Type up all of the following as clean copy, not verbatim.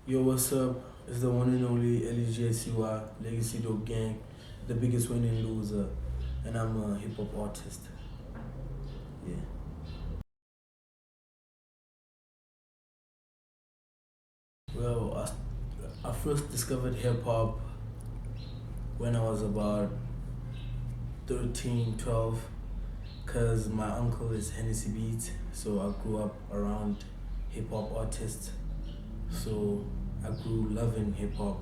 Yo, what's up? It's the one and only LEGCY, Legacy Dopegang, the biggest winning loser, and I'm a hip hop artist. Yeah. Well, I first discovered hip hop when I was about 13, 12, because my uncle is Hennessy Beats, so I grew up around hip hop artists, so I grew loving hip hop.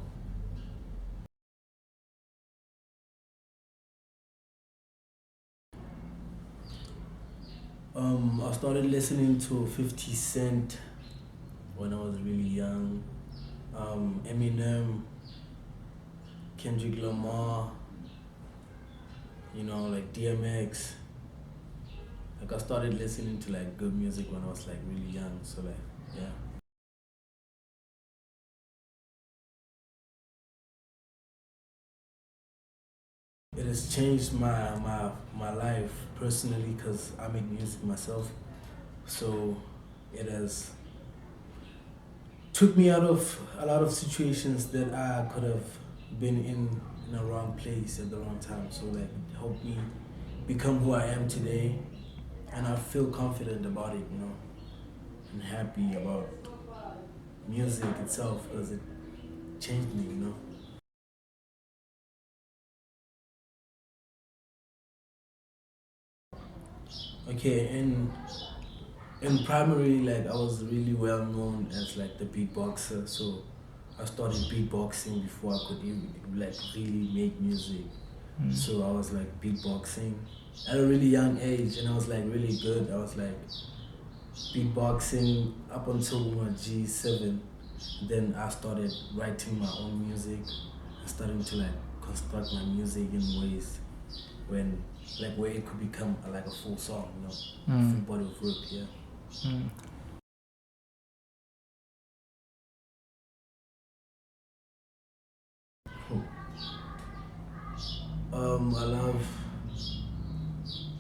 I started listening to 50 Cent when I was really young. Eminem, Kendrick Lamar, like DMX. Like I started listening to like good music when I was like really young. So like yeah. It has changed my life personally because I make music myself. So it has took me out of a lot of situations that I could have been in a wrong place at the wrong time. So like it helped me become who I am today, and I feel confident about it, and happy about music itself because it changed me. Okay, in primary, like I was really well known as like the beatboxer, so I started beatboxing before I could even like really make music. So I was like beatboxing at a really young age, and I was like really good. I was like beatboxing up until my G7. Then I started writing my own music. I started to like construct my music in ways when like where it could become like a full song, full body of work, yeah. I love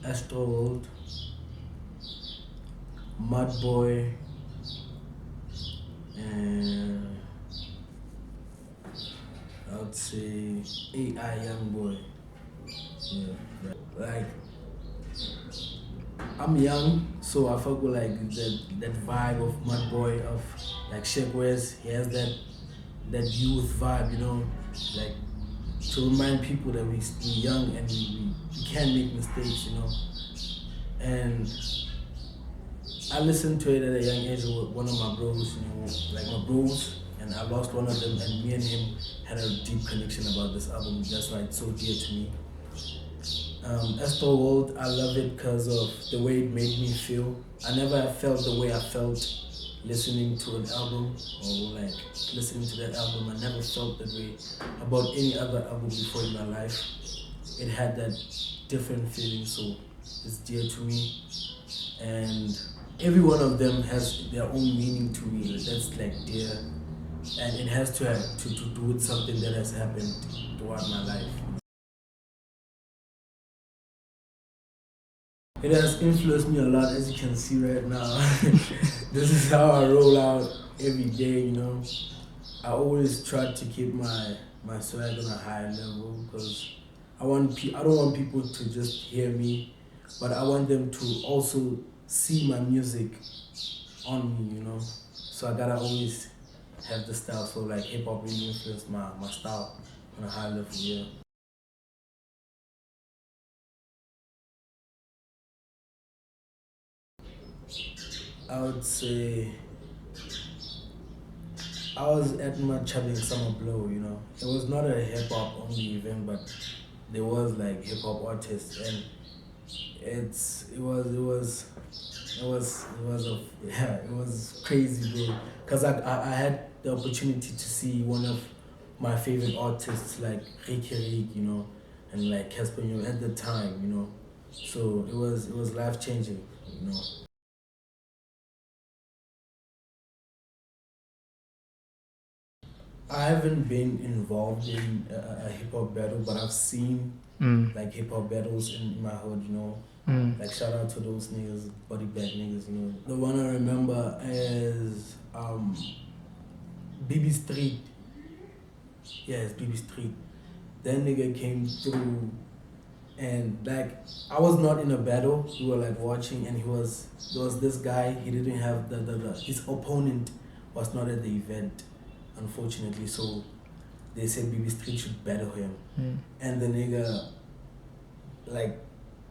Astro Mud Boy, and I would say AI Young Boy. Yeah, right. Like I'm young, so I fuck with like that vibe of Mud Boy, of like Shaq West. He has that youth vibe, like to remind people that we're young and we can make mistakes, And I listened to it at a young age with one of my bros, like my bros, and I lost one of them, and me and him had a deep connection about this album. That's why it's so dear to me. Esther World, I love it because of the way it made me feel. I never felt the way I felt listening to an album or like listening to that album. I never felt that way about any other album before in my life. It had that different feeling, so it's dear to me. And every one of them has their own meaning to me. That's like dear, and it has to have to do with something that has happened throughout my life. It has influenced me a lot, as you can see right now. This is how I roll out every day. I always try to keep my swag on a high level because I don't want people to just hear me, but I want them to also see my music on me. So I gotta always have the style. So like hip hop really influenced my style on a high level, yeah. I would say I was at my Chubbing Summer Blow. It was not a hip hop only event, but there was like hip hop artists, and it was crazy, bro. Cause I had the opportunity to see one of my favorite artists like Ricky, and like Casper at the time. So it was life changing. I haven't been involved in a hip hop battle, but I've seen like hip hop battles in my hood. Like shout out to those niggas, body bag niggas. The one I remember is BB Street. Yes, BB Street. That nigga came through, and like I was not in a battle. We were like watching, and there was this guy. He didn't have his opponent was not at the event, unfortunately. So they said BB Street should battle him, and the nigga, like,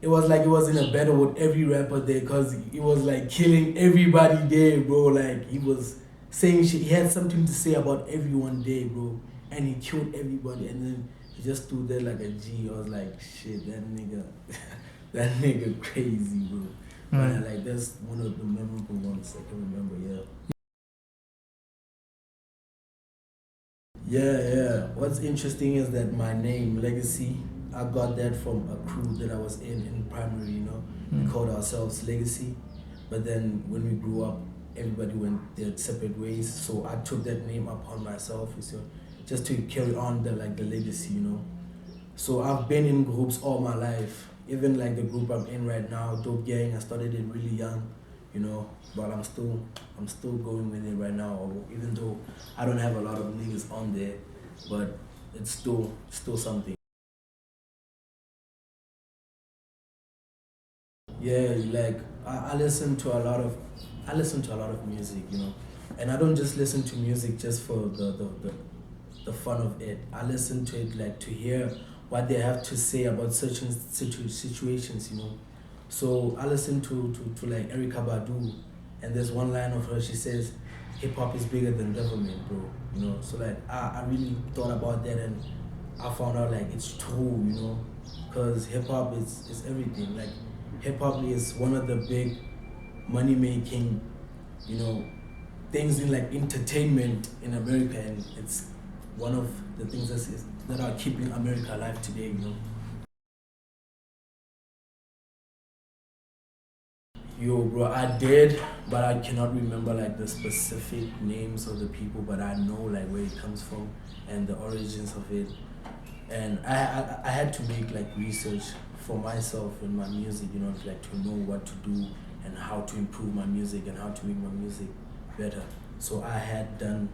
it was like he was in a battle with every rapper there, because he was like killing everybody there, bro. Like he was saying shit. He had something to say about everyone there, bro, and he killed everybody. And then he just stood there like a G. I was like, shit, that nigga, that nigga crazy, bro. But like that's one of the memorable ones I can remember. Yeah. What's interesting is that my name, Legacy, I got that from a crew that I was in primary, you know. We called ourselves Legacy. But then when we grew up, everybody went their separate ways. So I took that name upon myself, so just to carry on the legacy, you know. So I've been in groups all my life. Even like the group I'm in right now, Dopegang, I started it really young, you know, but I'm still going with it right now, even though I don't have a lot of niggas on there, but it's still something. Yeah, like I listen to a lot of music, you know, and I don't just listen to music just for the fun of it. I listen to it like to hear what they have to say about certain situations, you know. So I listen to like Erykah Badu, and there's one line of her. She says, "Hip hop is bigger than government, bro." You know. So like I really thought about that, and I found out like it's true, you know, because hip hop is everything. Like hip hop is one of the big money making, you know, things in like entertainment in America, and it's one of the things that are keeping America alive today, you know. Yo, bro, I did, but I cannot remember like the specific names of the people, but I know like where it comes from and the origins of it. And I had to make like research for myself in my music, you know, like to know what to do and how to improve my music and how to make my music better. So I had done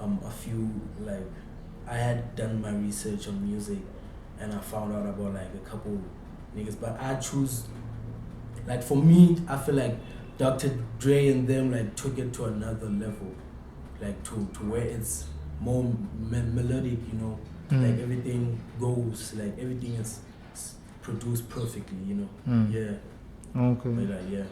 a few like I had done my research on music, and I found out about like a couple niggas, but I choose, like for me, I feel like Dr. Dre and them like took it to another level, like to where it's more melodic, you know, like everything goes, like everything is produced perfectly, you know. Yeah. Okay. But like, yeah.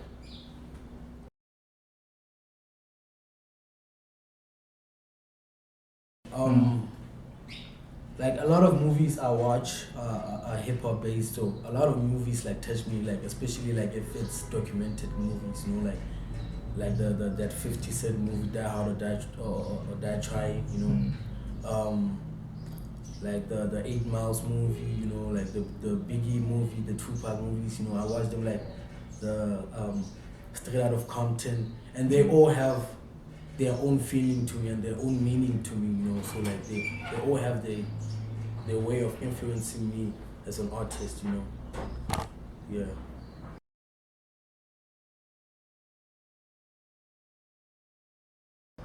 Like a lot of movies I watch are hip hop based, so a lot of movies like touch me, like especially like if it's documented movies, you know, like the that 50 Cent movie, Die Hard or Die Trying, you know. Like the 8 Miles movie, you know, like the Biggie movie, the Tupac movies, you know, I watch them, like the Straight Out of Compton, and they all have their own feeling to me and their own meaning to me, you know. So like they all have their way of influencing me as an artist, you know. Yeah.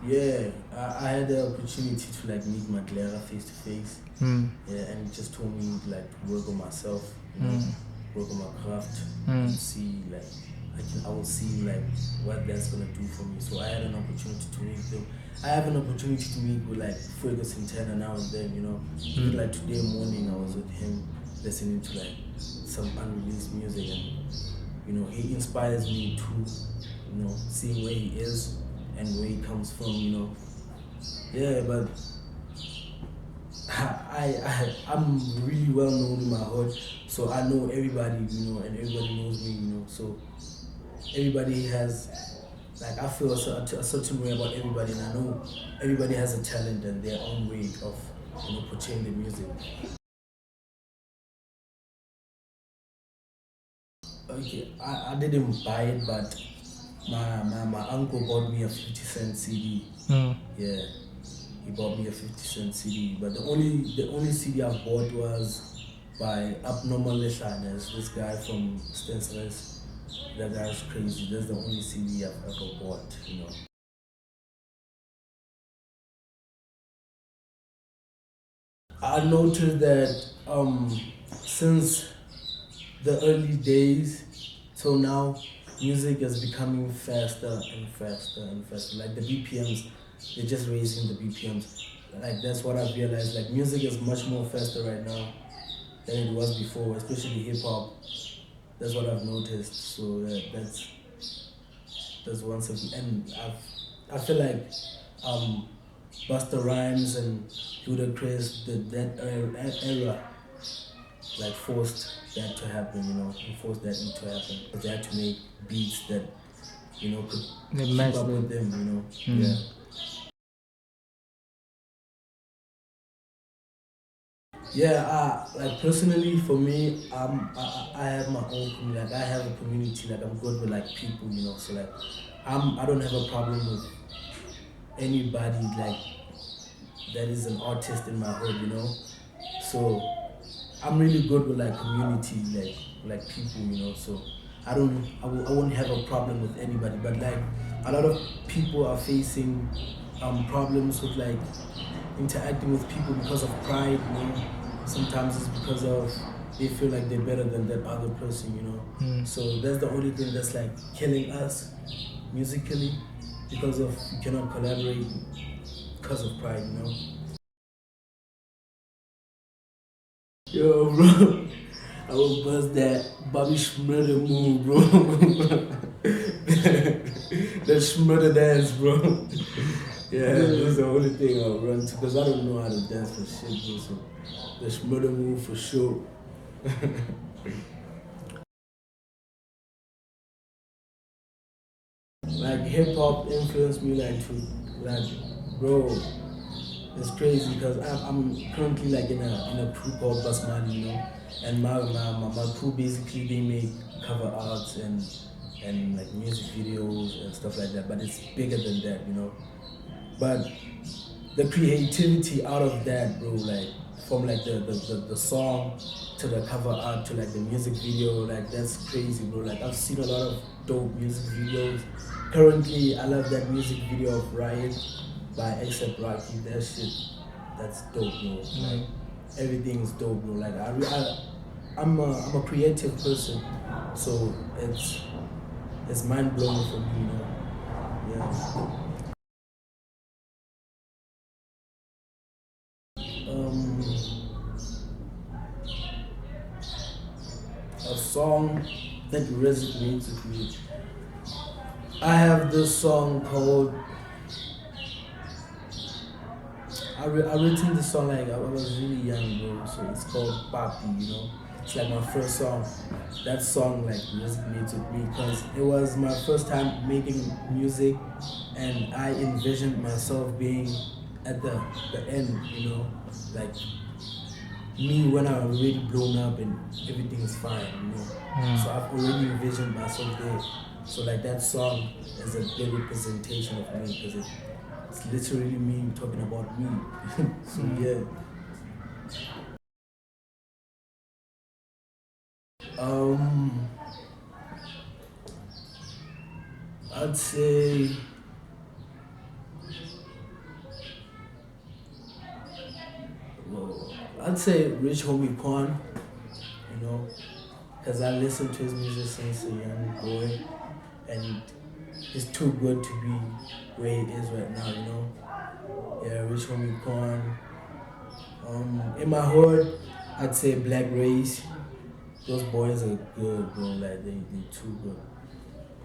Yeah, I had the opportunity to like meet Madlera face to face. Yeah, and he just told me like to work on myself, you know, work on my craft, and see like I will see like what that's gonna do for me. So I had an opportunity to meet them. I have an opportunity to meet with like Fuego Santana now and then, you know. Even like today morning I was with him listening to like some unreleased music, and you know he inspires me to, you know, seeing where he is and where he comes from, you know. Yeah, but I'm really well known in my hood, so I know everybody, you know, and everybody knows me, you know. So everybody has, like, I feel a certain way about everybody, and I know everybody has a talent and their own way of, you know, portraying the music. Okay, I didn't buy it, but my uncle bought me a 50 Cent CD. Yeah, he bought me a 50 Cent CD, but the only CD I bought was by Abnormal Leshaners, this guy from Stencilers. That guy's crazy. That's the only CD I've ever bought, you know. I noticed that since the early days till now, music is becoming faster and faster and faster. Like the BPMs, they're just raising the BPMs. Like that's what I've realized. Like music is much more faster right now than it was before, especially hip hop. That's what I've noticed. So that's one thing. And I feel like um, Busta Rhymes and Ludacris, that era like forced that to happen, he forced that to happen. They had to make beats that, could keep up with them, Yeah. Yeah, like personally for me, I have my own community. Like I have a community. Like I'm good with like people, So like, I don't have a problem with anybody like that is an artist in my hood. So I'm really good with like community, like people. So I won't have a problem with anybody. But like a lot of people are facing problems with like interacting with people because of pride. Sometimes it's because of they feel like they're better than that other person. So that's the only thing that's like killing us musically because of we cannot collaborate because of pride. Yo, bro, I will bust that Bobby Schmurder move, bro. That Schmurder dance, bro. Yeah, that's the only thing I'll run to because I don't know how to dance for shit, bro. So the Schmurder move for sure. Like hip hop influenced me like bro, it's crazy because I'm currently like in a crew called Basmani, and my crew basically they make cover arts and like music videos and stuff like that, but it's bigger than that. But the creativity out of that, bro, like from like the song to the cover art to like the music video, like that's crazy, bro. Like I've seen a lot of dope music videos. Currently, I love that music video of Riot by Except Rocky. That shit, that's dope, bro. Like everything's dope, bro. Like I'm a creative person, so it's mind blowing for me. Yeah. Um, a song that resonates with me. I have this song called. I written this song like I was really young, bro. So it's called Papi. It's like my first song. That song like resonates with me because it was my first time making music, and I envisioned myself being at the end. Like me when I'm already blown up and everything is fine. So I've already envisioned myself there. So like that song is a good representation of me because it's literally me talking about me. So yeah. Um, I'd say I'd say Rich Homie Quan, because I listened to his music since a young boy, and it's too good to be where he is right now. Yeah, Rich Homie Quan. In my hood, I'd say Black Race. Those boys are good, bro. Like they too good.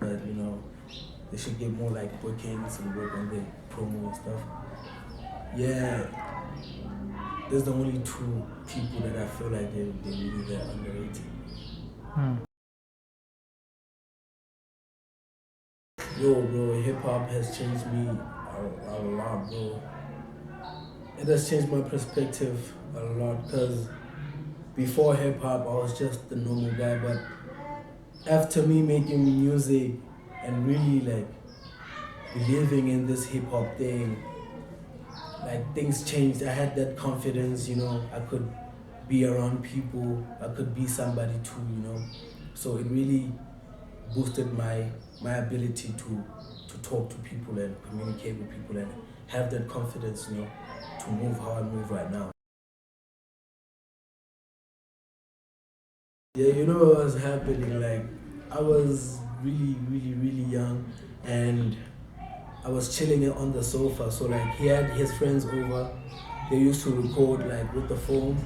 But they should get more like bookings and work on their promo and stuff. Yeah, there's the only two people that I feel like they really they're underrated. Yo, bro, hip hop has changed me a lot, bro. It has changed my perspective a lot because before hip hop, I was just the normal guy, but after me making music and really like believing in this hip hop thing, like things changed. I had that confidence, I could be around people, I could be somebody too. So it really boosted my ability to talk to people and communicate with people and have that confidence, to move how I move right now. Yeah, you know what was happening? Like, I was really young, and I was chilling on the sofa. So like, he had his friends over. They used to record like with the phone.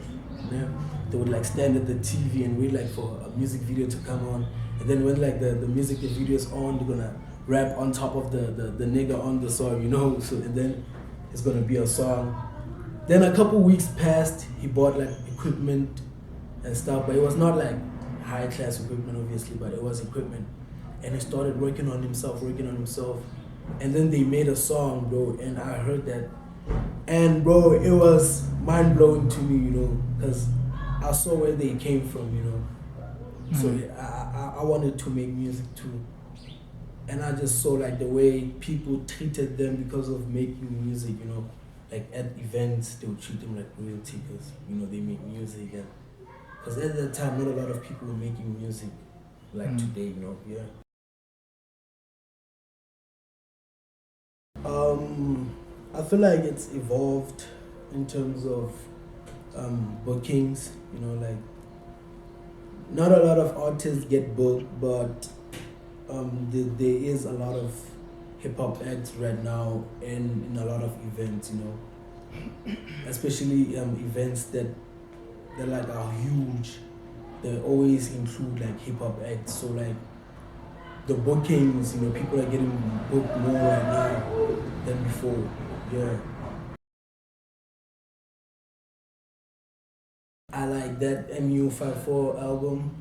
You know? They would like stand at the TV and wait like for a music video to come on. And then when like the music, the video is on, they're gonna rap on top of the nigga on the song, you know. So and then it's gonna be a song. Then a couple weeks passed. He bought like equipment and stuff, but it was not like high class equipment, obviously, but it was equipment. And he started working on himself. And then they made a song, bro, and I heard that. And bro, it was mind blowing to me, you know, because I saw where they came from, you know. So I wanted to make music too. And I just saw like the way people treated them because of making music, you know. Like at events, they would treat them like royalty because, you know, they make music. And because at that time, not a lot of people were making music like today, you know, yeah. I feel like it's evolved in terms of bookings, you know, like not a lot of artists get booked, but there is a lot of hip hop acts right now in a lot of events, you know, especially events that like are huge. They always include like hip hop acts. So like the bookings, you know, people are getting booked more right now than before. Yeah. I like that MU54 album.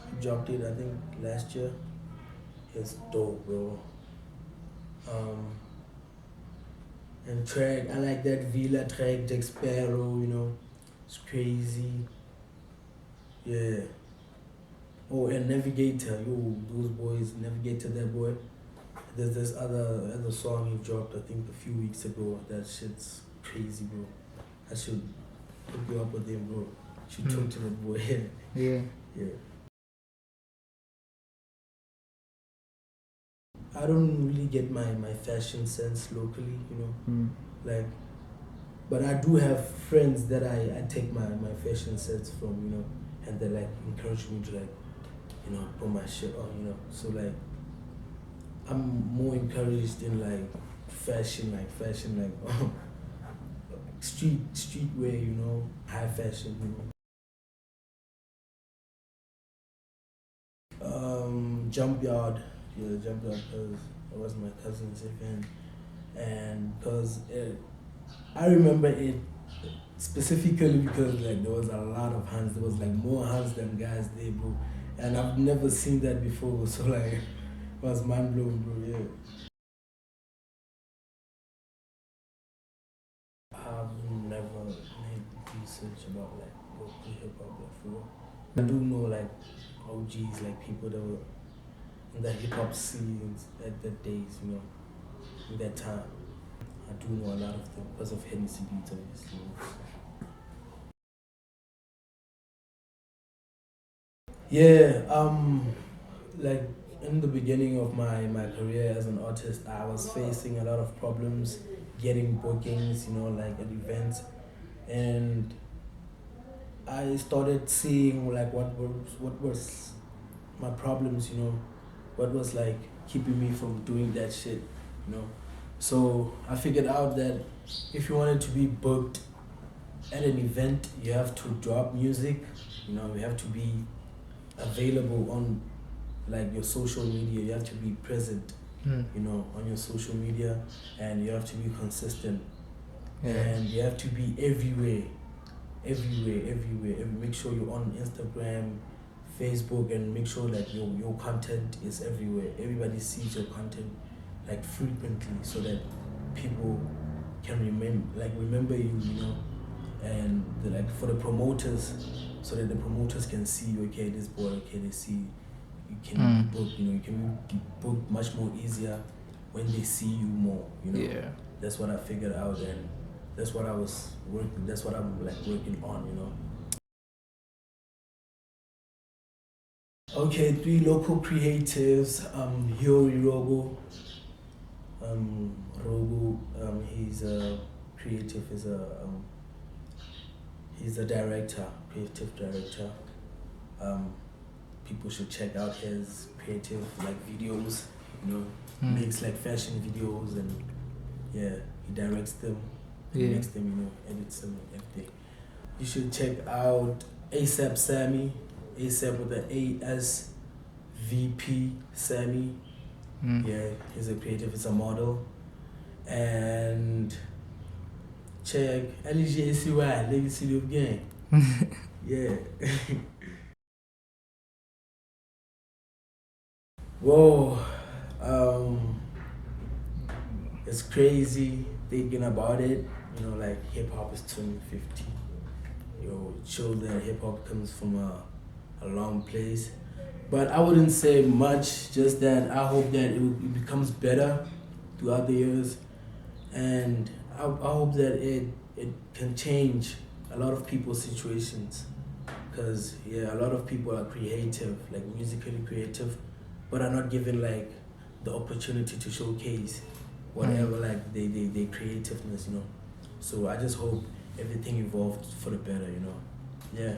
He dropped it, I think, last year. It's dope, bro. And track, I like that Villa track, Jack Sparrow, you know. It's crazy. Yeah. Oh, and Navigator, yo, those boys, Navigator, that boy. There's this other song he dropped, I think, a few weeks ago. That shit's crazy, bro. I should hook you up with him, bro. Should talk to that boy. Yeah. Yeah. I don't really get my fashion sense locally, you know. Like, but I do have friends that I take my fashion sense from, you know, and they like encourage me to like, you know, put my shit on, you know. So like, I'm more encouraged in like fashion, like street wear, you know, high fashion, you know. Jump Yard, yeah, Jump Yard, because it was my cousin's event, and because I remember it specifically because like there was a lot of hands, there was like more hands than guys there, bro, and I've never seen that before, so like it was mind blowing, bro, yeah. I've never made research about like local hip hop before. I do know like OGs, like people that were in the hip hop scenes at the days, you know, in that time. I do know a lot of them because of Hennessy Beats, obviously. Yeah, like in the beginning of my career as an artist, I was facing a lot of problems getting bookings, you know, like at events, and I started seeing like what was my problems, you know, what was like keeping me from doing that shit, you know. So I figured out that if you wanted to be booked at an event, you have to drop music, you know, you have to be available on like your social media, you have to be present, you know, on your social media, and you have to be consistent, and you have to be everywhere. Make sure you're on Instagram, Facebook, and make sure that your content is everywhere. Everybody sees your content like frequently, so that people can remember you, you know, and like for the promoters, so that the promoters can see, okay, this boy, okay, they see you can be booked, you know, you can be booked much more easier when they see you more, you know. Yeah. That's what I figured out, and that's what I'm like working on, you know. Okay, 3 local creatives, Hiyori Rogo. He's a creative, he's a director, creative director. People should check out his creative like videos, you know. Makes like fashion videos, and yeah, he directs them, makes them, you know, edits them, everything. You should check out ASAP Sammy, ASAP with the ASVP Sammy. Yeah, he's a creative, he's a model. And check LEGACY, Legacy Dopegang. Yeah. Whoa, it's crazy thinking about it. You know, like hip hop is 2050. Yo, it shows that hip hop comes from a long place. But I wouldn't say much, just that I hope that it becomes better throughout the years. And I hope that it can change a lot of people's situations. Because, yeah, a lot of people are creative, like musically creative, but are not given like the opportunity to showcase whatever like they creativeness, you know. So I just hope everything evolved for the better, you know. Yeah.